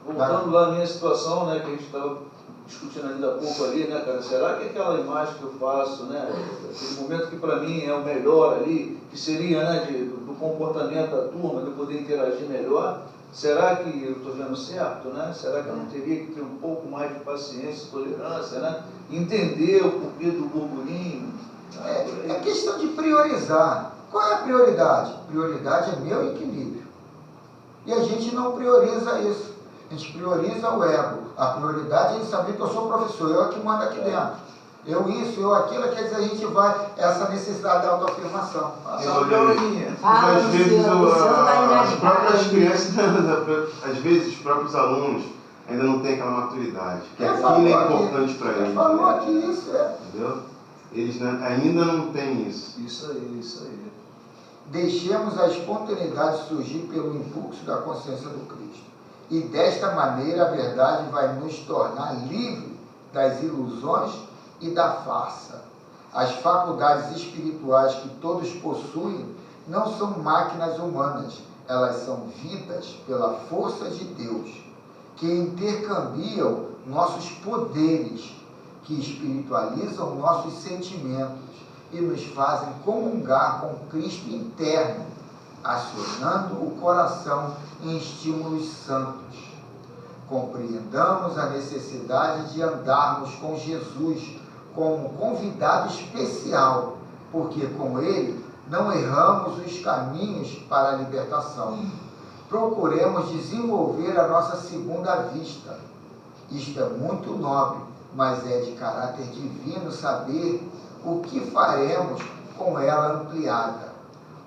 Voltando lá à minha situação, né, que a gente estava discutindo ainda há pouco ali, né, cara, será que aquela imagem que eu faço, né, aquele momento que para mim é o melhor ali, que seria, né, do comportamento da turma, de eu poder interagir melhor, será que eu estou vendo certo, né? Será que eu não teria que ter um pouco mais de paciência e tolerância, né? Entender o porquê do burburinho. É questão de priorizar. Qual é a prioridade? Prioridade é meu equilíbrio. E a gente não prioriza isso. A gente prioriza o ego. A prioridade é saber que eu sou professor, eu é que mando aqui dentro. Eu isso, eu aquilo, quer dizer, a gente vai, essa necessidade da autoafirmação. Às vezes as próprias crianças, crianças, às vezes os próprios alunos ainda não têm aquela maturidade, que aquilo é importante para eles. Falou aqui isso, Entendeu? Eles ainda não têm isso. Isso aí. Deixemos a espontaneidade surgir pelo impulso da consciência do Cristo. E desta maneira a verdade vai nos tornar livres das ilusões e da farsa. As faculdades espirituais que todos possuem não são máquinas humanas, elas são vidas pela força de Deus, que intercambiam nossos poderes, que espiritualizam nossos sentimentos e nos fazem comungar com Cristo interno, acionando o coração em estímulos santos. Compreendamos a necessidade de andarmos com Jesus como convidado especial, porque com ele não erramos os caminhos para a libertação. Procuremos desenvolver a nossa segunda vista. Isto é muito nobre, mas é de caráter divino saber o que faremos com ela ampliada.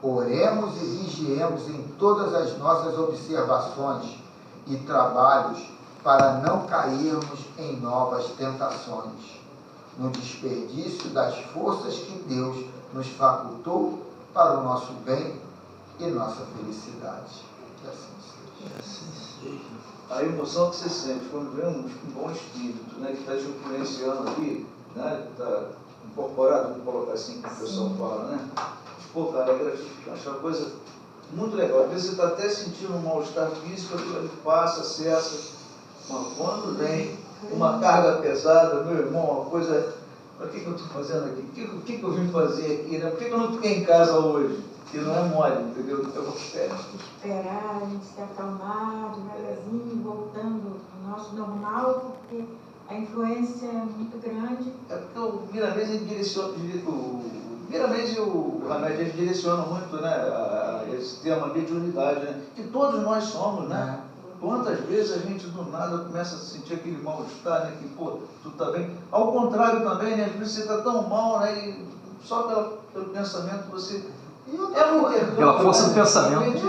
Oremos e vigiemos em todas as nossas observações e trabalhos para não cairmos em novas tentações, no desperdício das forças que Deus nos facultou para o nosso bem e nossa felicidade. Que assim seja. A emoção que você sente quando vê um bom espírito, né, que está te influenciando ali, né, está incorporado, vamos colocar assim, que o pessoal fala, né? Pô, cara, é gratificante, é uma coisa muito legal. Às vezes você está até sentindo um mal-estar físico, ele passa, cessa. Mas quando vem uma carga pesada, meu irmão, uma coisa, o que eu estou fazendo aqui? O que eu vim fazer aqui? Né? Por que eu não fiquei em casa hoje? Que não é mole, entendeu? Eu vou esperar, a gente se acalmar devagarzinho, voltando ao nosso normal, porque a influência é muito grande. É porque o Miramês, ele direciona, o Miramês e o Hamed, eles direcionam muito, né, a esse tema mediunidade, né, que todos nós somos, né? Quantas vezes a gente do nada começa a sentir aquele mal-estar, né, que, pô, tu tá bem. Ao contrário também, né, às vezes você tá tão mal, né, e só pelo pensamento você... Pela força do pensamento.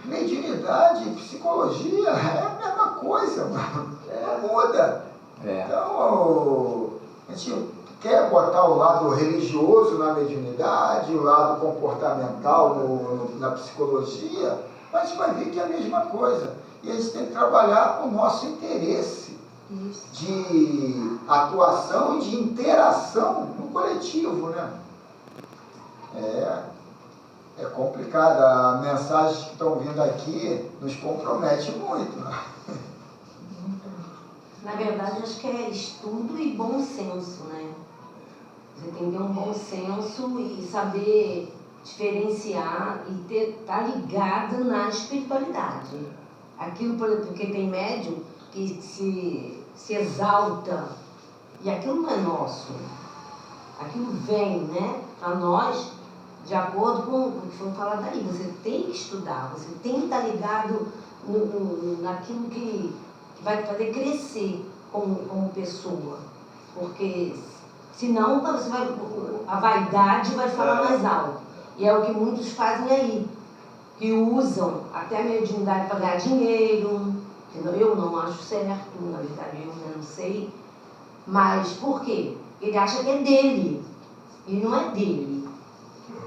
Mediunidade, psicologia, é a mesma coisa, mano. Não muda. Então, a gente quer botar o lado religioso na mediunidade, o lado comportamental na psicologia, mas a gente vai ver que é a mesma coisa. E a gente tem que trabalhar com o nosso interesse de atuação e de interação no coletivo, né? É complicado. As mensagens que estão vindo aqui nos compromete muito, né? Na verdade, acho que é estudo e bom senso, né? Você tem que ter um bom senso e saber diferenciar e estar ligado na espiritualidade. Aquilo, por exemplo, porque tem médium que se exalta, e aquilo não é nosso. Aquilo vem, né, para nós, de acordo com o que foi falado aí. Você tem que estudar, você tem que estar ligado naquilo que vai te fazer crescer como pessoa. Porque senão a vaidade vai falar mais alto. E é o que muitos fazem aí, que usam até a mediunidade para ganhar dinheiro. Entendeu? Eu não acho certo, na verdade eu não sei. Mas por quê? Ele acha que é dele. E não é dele.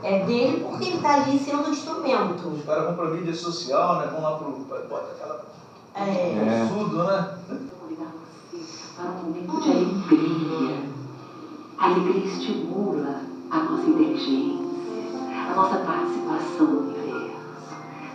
É dele porque ele está ali sendo um instrumento. Os caras vão para a mídia social, né? Vão lá bota aquela... absurdo, né? Para um momento de alegria. A alegria estimula a nossa inteligência, a nossa participação no universo.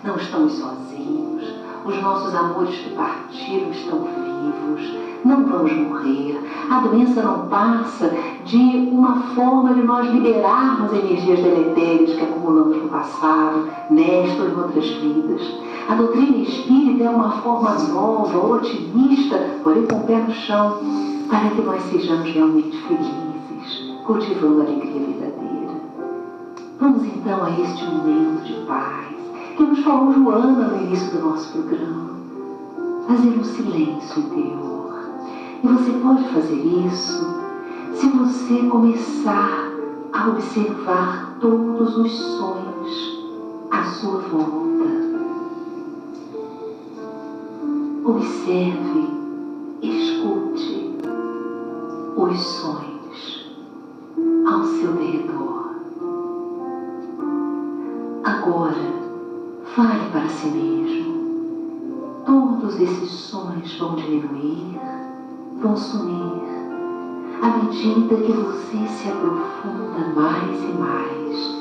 Não estamos sozinhos. Os nossos amores que partiram estão vivos. Não vamos morrer. A doença não passa de uma forma de nós liberarmos energias deletérias que acumulamos no passado, nesta ou em outras vidas. A doutrina espírita é uma forma nova, otimista, porém com o pé no chão, para que nós sejamos realmente felizes, cultivando a alegria verdadeira. Vamos então a este momento de paz que nos falou Joana no início do nosso programa. fazer um silêncio interior. E você pode fazer isso se você começar a observar todos os sonhos à sua volta. Observe, escute os sonhos ao seu redor. Agora, fale para si mesmo. Todos esses sonhos vão diminuir, vão sumir, à medida que você se aprofunda mais e mais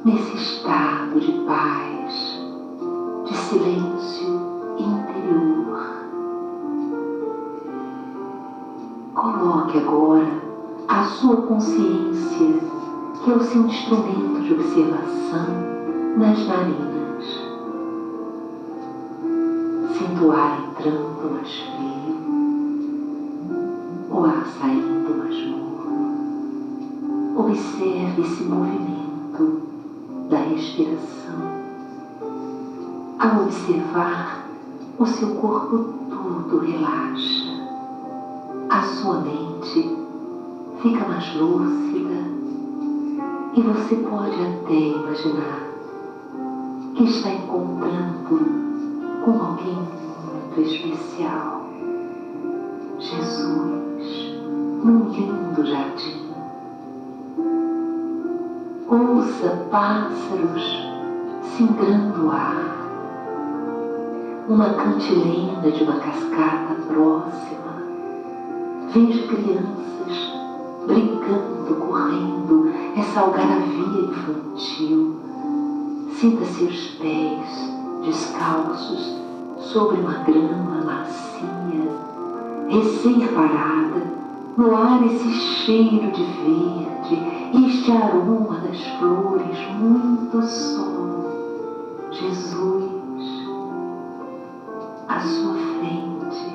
nesse estado de paz, de silêncio interior. Coloque agora a sua consciência, que é o seu instrumento de observação, nas narinas. Sinta o ar entrando mais frio, o ar saindo mais morno. Observe esse movimento da respiração. Ao observar, o seu corpo todo relaxa. A sua mente fica mais lúcida e você pode até imaginar que está encontrando com alguém muito especial. Jesus, num lindo jardim. Ouça pássaros singrando o ar. Uma cantilena de uma cascata próxima. Veja crianças brincando, correndo, essa algaravia infantil. Sinta seus pés descalços sobre uma grama macia, recém-aparada, no ar esse cheiro de verde, este aroma das flores, muito sol. Jesus, à sua frente,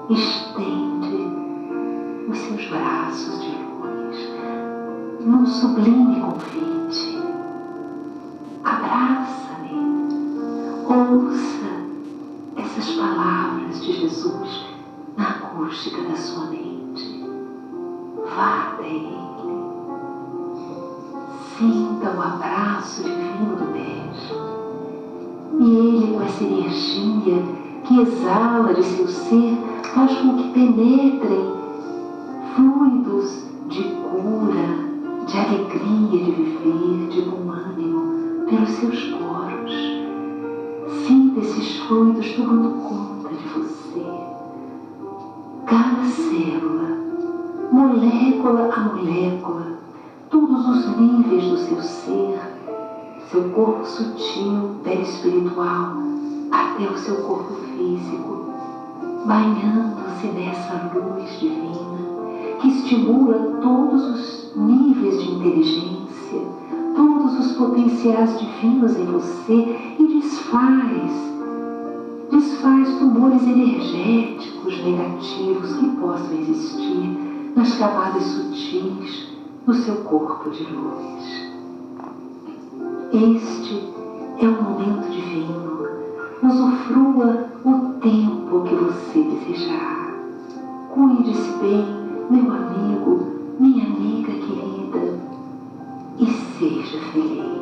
estende os seus braços de luz num sublime convite. Abraça-me. Ouça essas palavras de Jesus na acústica da sua mente. Vá até Ele. Sinta o abraço divino do Mestre. E Ele, com essa energia que exala de seu ser, faz com que penetrem fluidos de cura, de alegria de viver, de bom ânimo, pelos seus poros. Sinta esses fluidos tomando conta de você. Cada célula, molécula a molécula, todos os níveis do seu ser, seu corpo sutil, perispiritual, até o seu corpo físico, banhando-se nessa luz divina que estimula todos os níveis de inteligência, todos os potenciais divinos em você e desfaz tumores energéticos negativos que possam existir nas camadas sutis do seu corpo de luz. Este é um momento divino. Usufrua o tempo que você desejar. Cuide-se bem, meu amigo, minha amiga querida, e seja feliz.